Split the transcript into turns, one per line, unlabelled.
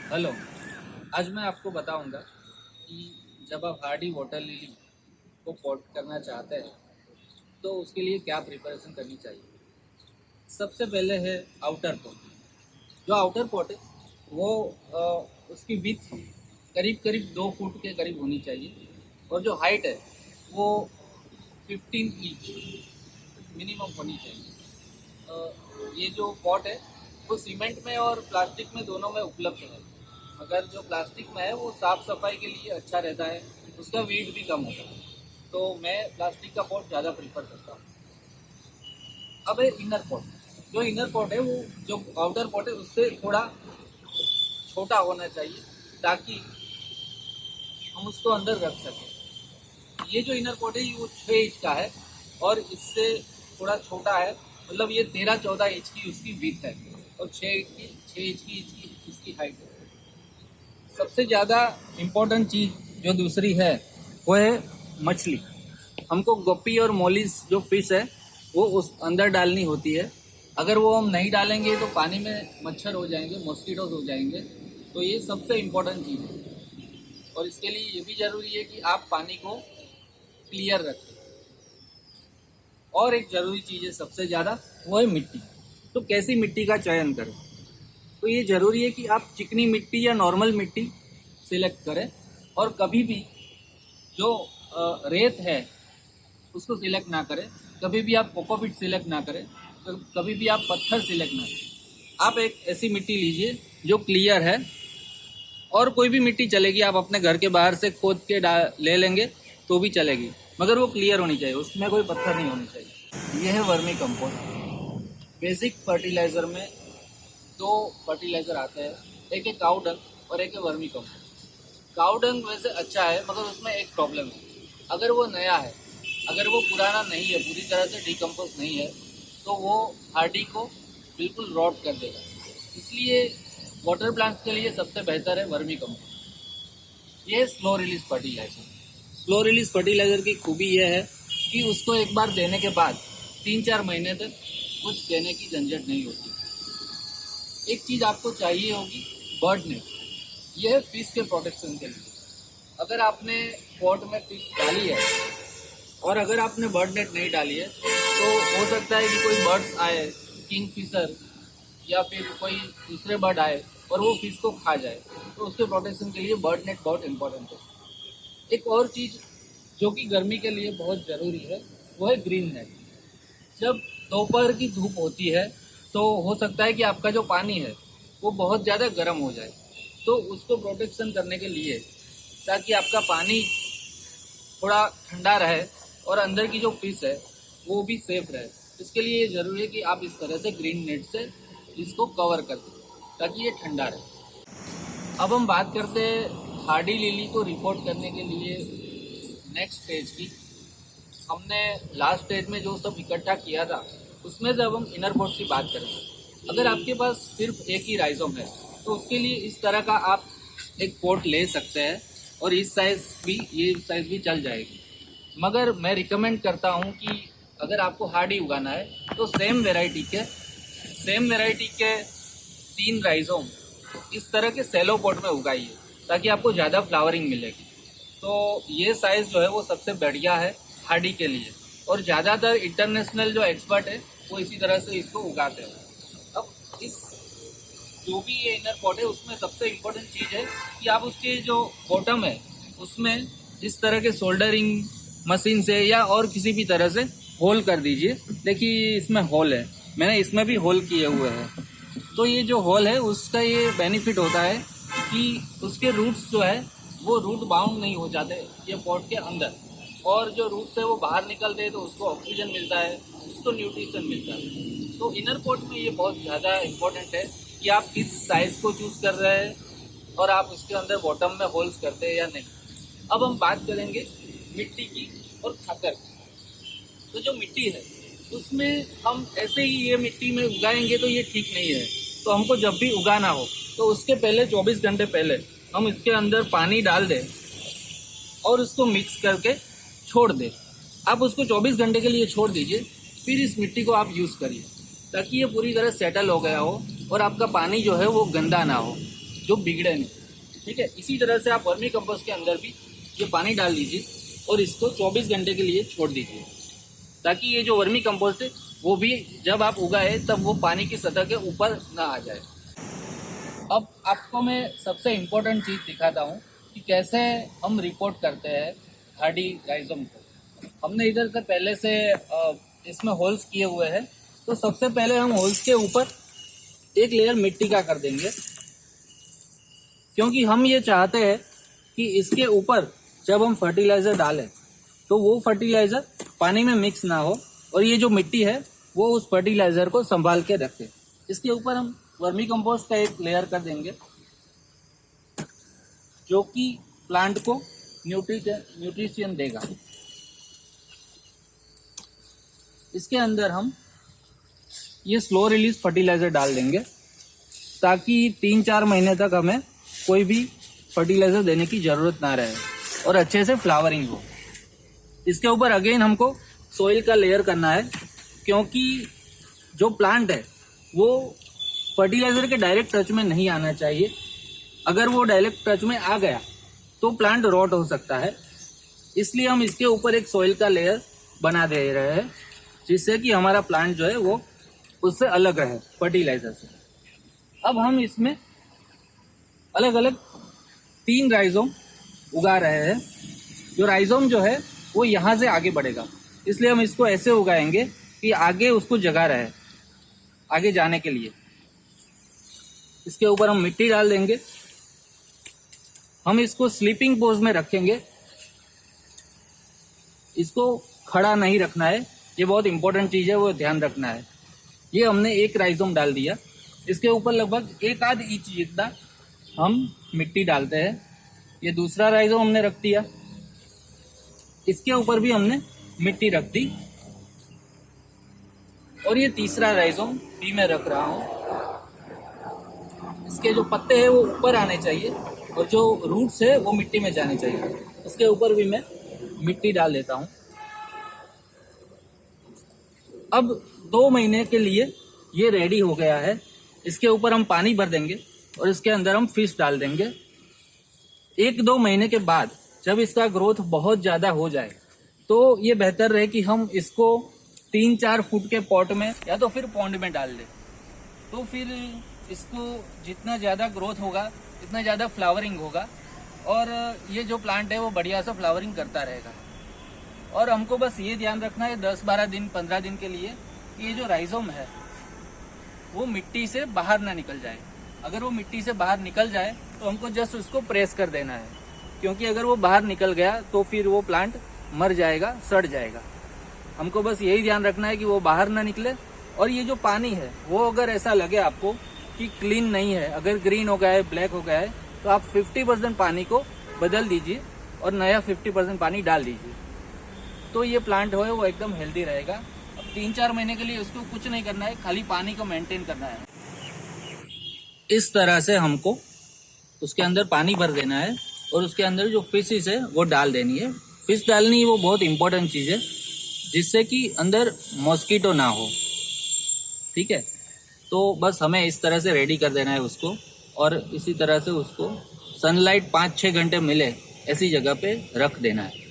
Hello. आज मैं आपको बताऊंगा कि जब आप हार्डी वाटर लिली को पॉट करना चाहते हैं तो उसके लिए क्या प्रिपरेशन करनी चाहिए। सबसे पहले है आउटर पॉट। जो आउटर पॉट है वो उसकी विड्थ करीब करीब 2 फुट के करीब होनी चाहिए और जो हाइट है वो 15 इंच मिनिमम होनी चाहिए। ये जो पॉट है वो सीमेंट में और प्लास्टिक में दोनों में उपलब्ध है। मगर जो प्लास्टिक में है वो साफ़ सफाई के लिए अच्छा रहता है, उसका वेट भी कम होता है, तो मैं प्लास्टिक का पॉट ज़्यादा प्रीफर करता हूँ। अब है इनर पॉट। जो इनर पॉट है वो जो आउटर पॉट है उससे थोड़ा छोटा होना चाहिए ताकि हम उसको अंदर रख सकें। ये जो इनर पॉट है ये वो 6 इंच का है और इससे थोड़ा छोटा है, मतलब ये 13-14 इंच की उसकी विड्थ है और 6 इंच की इसकी हाइट है। सबसे ज़्यादा इम्पोर्टेंट चीज़ जो दूसरी है वो है मछली। हमको गप्पी और मोलिस जो फिश है वो उस अंदर डालनी होती है। अगर वो हम नहीं डालेंगे तो पानी में मच्छर हो जाएंगे, मॉस्किटोज हो जाएंगे, तो ये सबसे इम्पोर्टेंट चीज़ है। और इसके लिए ये भी ज़रूरी है कि आप पानी को क्लियर रखें। और एक ज़रूरी चीज़ है सबसे ज़्यादा, वो है मिट्टी। तो कैसी मिट्टी का चयन करें, तो ये ज़रूरी है कि आप चिकनी मिट्टी या नॉर्मल मिट्टी सिलेक्ट करें और कभी भी जो रेत है उसको सिलेक्ट ना करें। कभी भी आप कोकोपीट सिलेक्ट ना करें, तो कभी भी आप पत्थर सिलेक्ट ना करें। आप एक ऐसी मिट्टी लीजिए जो क्लियर है, और कोई भी मिट्टी चलेगी, आप अपने घर के बाहर से खोद के ले लेंगे तो भी चलेगी, मगर वो क्लियर होनी चाहिए, उसमें कोई पत्थर नहीं होनी चाहिए। ये है वर्मी कंपोस्ट। बेसिक फर्टिलाइज़र में 2 फर्टिलाइज़र आते हैं, एक है काऊ डंग और एक है वर्मी कंपोस्ट। काऊ डंग वैसे अच्छा है मगर उसमें एक प्रॉब्लम है, अगर वो नया है, अगर वो पुराना नहीं है, पूरी तरह से डिकम्पोज नहीं है, तो वो हार्डी को बिल्कुल रॉट कर देगा। इसलिए वाटर प्लांट्स के लिए सबसे बेहतर है वर्मी कंपोस्ट। ये slow release fertiliser. Slow release fertiliser की खूबी यह है कि उसको एक बार देने के बाद 3-4 महीने तक कुछ देने की झंझट नहीं होती। एक चीज़ आपको चाहिए होगी, बर्ड नेट। यह है फिश के प्रोटेक्शन के लिए। अगर आपने पॉट में फिश डाली है और अगर आपने बर्ड नेट नहीं डाली है तो हो सकता है कि कोई बर्ड्स आए, किंग फिशर या फिर कोई दूसरे बर्ड आए और वो फिश को खा जाए, तो उसके प्रोटेक्शन के लिए बर्ड नेट बहुत इंपॉर्टेंट है। एक और चीज़ जो कि गर्मी के लिए बहुत ज़रूरी है वो है ग्रीन नेट। जब दोपहर की धूप होती है तो हो सकता है कि आपका जो पानी है वो बहुत ज़्यादा गर्म हो जाए, तो उसको प्रोटेक्शन करने के लिए, ताकि आपका पानी थोड़ा ठंडा रहे और अंदर की जो फिश है वो भी सेफ रहे, इसके लिए ज़रूरी है कि आप इस तरह से ग्रीन नेट से इसको कवर कर दें ताकि ये ठंडा रहे। अब हम बात करते हैं हार्डी लिली को रिपोर्ट करने के लिए नेक्स्ट स्टेज की। हमने लास्ट स्टेज में जो सब इकट्ठा किया था उसमें से अब हम इनर पॉट की बात करेंगे। अगर आपके पास सिर्फ एक ही राइजोम है तो उसके लिए इस तरह का आप एक पॉट ले सकते हैं और ये साइज़ भी चल जाएगी। मगर मैं रिकमेंड करता हूँ कि अगर आपको हार्डी उगाना है तो सेम वैरायटी के 3 राइजोम इस तरह के सेलो पॉट में उगाइए ताकि आपको ज़्यादा फ्लावरिंग मिलेगी। तो ये साइज़ जो है वो सबसे बढ़िया है हार्डी के लिए, और ज़्यादातर इंटरनेशनल जो एक्सपर्ट है वो इसी तरह से इसको उगाते हैं। अब इस जो भी ये इनर पॉट है उसमें सबसे इम्पोर्टेंट चीज़ है कि आप उसके जो बॉटम है उसमें इस तरह के सोल्डरिंग मशीन से या और किसी भी तरह से होल कर दीजिए। देखिए इसमें होल है, मैंने इसमें भी होल किए हुए हैं। तो ये जो होल है उसका ये बेनिफिट होता है कि उसके रूट्स जो है वो रूट बाउंड नहीं हो जाते ये पॉट के अंदर, और जो रूट्स है वो बाहर निकलते हैं तो उसको ऑक्सीजन मिलता है, उसको न्यूट्रिशन मिलता है। तो इनर पॉट में ये बहुत ज़्यादा इम्पोर्टेंट है कि आप किस साइज़ को चूज़ कर रहे हैं और आप उसके अंदर बॉटम में होल्स करते हैं या नहीं। अब हम बात करेंगे मिट्टी की और खाकर की। तो जो मिट्टी है उसमें हम ऐसे ही ये मिट्टी में उगाएंगे तो ये ठीक नहीं है। तो हमको जब भी उगाना हो तो उसके पहले 24 घंटे पहले हम इसके अंदर पानी डाल दें और उसको मिक्स करके छोड़ दें। आप उसको 24 घंटे के लिए छोड़ दीजिए, फिर इस मिट्टी को आप यूज़ करिए ताकि ये पूरी तरह सेटल हो गया हो और आपका पानी जो है वो गंदा ना हो। जो बिगड़े नहीं। ठीक है, इसी तरह से आप वर्मी कंपोस्ट के अंदर भी ये पानी डाल दीजिए और इसको 24 घंटे के लिए छोड़ दीजिए, ताकि ये जो वर्मी कंपोस्ट है वो भी जब आप उगाए तब वो पानी की सतह के ऊपर ना आ जाए। अब आपको मैं सबसे इम्पोर्टेंट चीज़ दिखाता हूँ कि कैसे हम रिपोर्ट करते हैं हार्डी राइजोम को। हमने इधर से पहले से इसमें होल्स किए हुए हैं, तो सबसे पहले हम होल्स के ऊपर एक लेयर मिट्टी का कर देंगे, क्योंकि हम ये चाहते हैं कि इसके ऊपर जब हम फर्टिलाइज़र डालें तो वो फर्टिलाइज़र पानी में मिक्स ना हो और ये जो मिट्टी है वो उस फर्टिलाइज़र को संभाल के रखे। इसके ऊपर हम वर्मी कंपोस्ट का एक लेयर कर देंगे, जो कि प्लांट को न्यूट्रिशन देगा। इसके अंदर हम ये स्लो रिलीज फर्टिलाइज़र डाल देंगे, ताकि 3-4 महीने तक हमें कोई भी फर्टिलाइज़र देने की ज़रूरत ना रहे और अच्छे से फ्लावरिंग हो। इसके ऊपर अगेन हमको सोइल का लेयर करना है, क्योंकि जो प्लांट है वो फर्टिलाइज़र के डायरेक्ट टच में नहीं आना चाहिए। अगर वो डायरेक्ट टच में आ गया तो प्लांट रॉट हो सकता है। इसलिए हम इसके ऊपर एक सोइल का लेयर बना दे रहे हैं, जिससे कि हमारा प्लांट जो है वो उससे अलग रहे फर्टिलाइज़र से। अब हम इसमें अलग अलग 3 राइजोम उगा रहे हैं। जो राइजोम जो है वो यहाँ से आगे बढ़ेगा, इसलिए हम इसको ऐसे उगाएंगे कि आगे उसको जगह रहे आगे जाने के लिए। इसके ऊपर हम मिट्टी डाल देंगे। हम इसको स्लीपिंग पोज में रखेंगे, इसको खड़ा नहीं रखना है, ये बहुत इंपॉर्टेंट चीज़ है, वो ध्यान रखना है। ये हमने एक राइजोम डाल दिया, इसके ऊपर लगभग 1 आध इंच जितना हम मिट्टी डालते हैं। ये दूसरा राइजोम हमने रख दिया, इसके ऊपर भी हमने मिट्टी रख दी, और ये तीसरा राइजोम भी मैं रख रहा हूँ। इसके जो पत्ते हैं वो ऊपर आने चाहिए और जो रूट्स है वो मिट्टी में जाने चाहिए। इसके ऊपर भी मैं मिट्टी डाल देता हूँ। अब 2 महीने के लिए ये रेडी हो गया है। इसके ऊपर हम पानी भर देंगे और इसके अंदर हम फिश डाल देंगे। 1-2 महीने के बाद जब इसका ग्रोथ बहुत ज़्यादा हो जाए तो ये बेहतर रहे कि हम इसको 3-4 फुट के पॉट में या तो फिर पॉन्ड में डाल दें। तो फिर इसको जितना ज़्यादा ग्रोथ होगा इतना ज़्यादा फ्लावरिंग होगा और ये जो प्लांट है वो बढ़िया सा फ्लावरिंग करता रहेगा। और हमको बस ये ध्यान रखना है 10-12 दिन 15 दिन के लिए कि ये जो राइजोम है वो मिट्टी से बाहर ना निकल जाए। अगर वो मिट्टी से बाहर निकल जाए तो हमको जस्ट उसको प्रेस कर देना है, क्योंकि अगर वो बाहर निकल गया तो फिर वो प्लांट मर जाएगा, सड़ जाएगा। हमको बस यही ध्यान रखना है कि वो बाहर ना निकले। और ये जो पानी है वो अगर ऐसा लगे आपको कि क्लीन नहीं है, अगर ग्रीन हो गया है, ब्लैक हो गया है, तो आप 50% पानी को बदल दीजिए और नया 50% पानी डाल दीजिए। तो ये प्लांट हो वो एकदम हेल्दी रहेगा। अब 3-4 महीने के लिए उसको कुछ नहीं करना है, खाली पानी को मेंटेन करना है। इस तरह से हमको उसके अंदर पानी भर देना है और उसके अंदर जो फिशेस है वो डाल देनी है। फिश डालनी वो बहुत इंपॉर्टेंट चीज़ है, जिससे कि अंदर मॉस्किटो ना हो। ठीक है, तो बस हमें इस तरह से रेडी कर देना है उसको, और इसी तरह से उसको सनलाइट 5-6 घंटे मिले ऐसी जगह पे रख देना है।